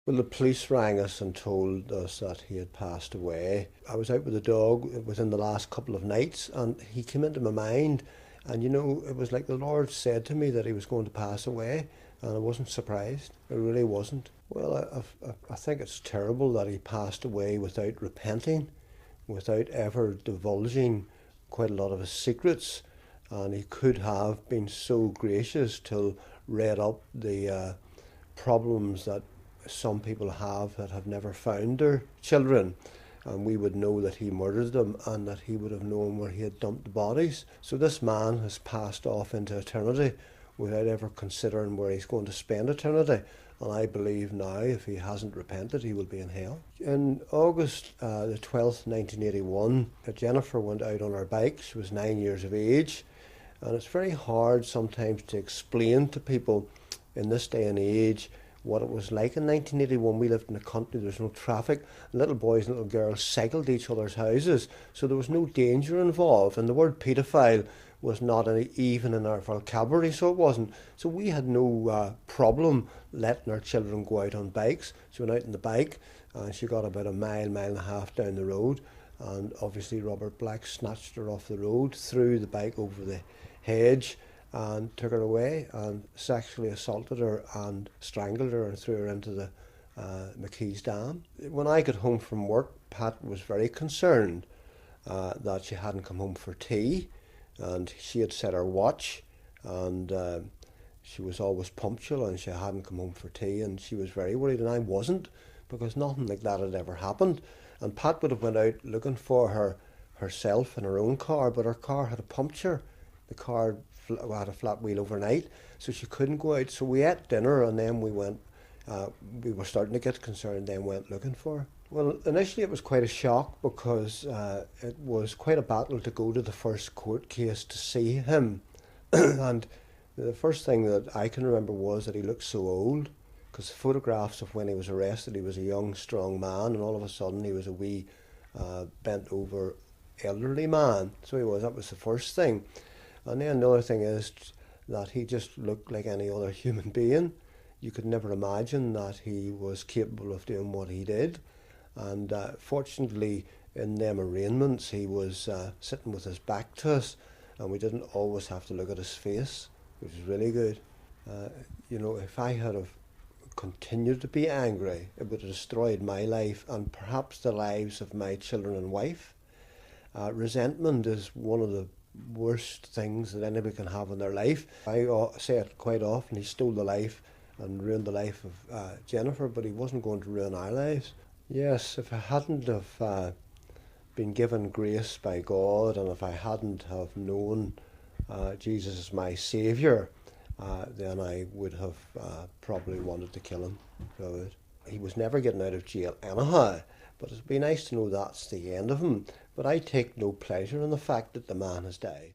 Well, the police rang us and told us that he had passed away. I was out with the dog within the last couple of nights, and he came into my mind. And you know, it was like the Lord said to me that he was going to pass away, and I wasn't surprised. I really wasn't. Well, I think it's terrible that he passed away without repenting, without ever divulging quite a lot of his secrets. And he could have been so gracious to read up the problems that some people have that have never found their children, and we would know that he murdered them and that he would have known where he had dumped the bodies. So this man has passed off into eternity without ever considering where he's going to spend eternity, and I believe now if he hasn't repented he will be in hell. In August the 12th 1981, Jennifer went out on her bike. She was 9 years of age, and it's very hard sometimes to explain to people in this day and age what it was like in 1981. We lived in the country, there was no traffic, and little boys and little girls cycled to each other's houses, so there was no danger involved, and the word paedophile was not even in our vocabulary, so it wasn't. So we had no problem letting our children go out on bikes. She went out on the bike, and she got about a mile and a half down the road, and obviously Robert Black snatched her off the road, threw the bike over the hedge, and took her away and sexually assaulted her and strangled her and threw her into the McKees Dam. When I got home from work, Pat was very concerned that she hadn't come home for tea, and she had set her watch, and she was always punctual, and she hadn't come home for tea, and she was very worried, and I wasn't, because nothing like that had ever happened. And Pat would have went out looking for her herself in her own car, but her car had a puncture. The car had a flat wheel overnight, so she couldn't go out. So we ate dinner, and then we went, we were starting to get concerned, then went looking for her. Well, initially it was quite a shock, because it was quite a battle to go to the first court case to see him. And the first thing that I can remember was that he looked so old, because photographs of when he was arrested, he was a young, strong man, and all of a sudden he was a wee, bent over elderly man. So he was, that was the first thing. And then another thing is that he just looked like any other human being. You could never imagine that he was capable of doing what he did. And fortunately, in them arraignments, he was sitting with his back to us, and we didn't always have to look at his face, which was really good. You know, if I had have continued to be angry, it would have destroyed my life and perhaps the lives of my children and wife. Resentment is one of the worst things that anybody can have in their life. I say it quite often, he stole the life and ruined the life of Jennifer, but he wasn't going to ruin our lives. Yes, if I hadn't have been given grace by God, and if I hadn't have known Jesus as my saviour, then I would have probably wanted to kill him. So he was never getting out of jail anyhow, but it'd be nice to know that's the end of him. But I take no pleasure in the fact that the man has died.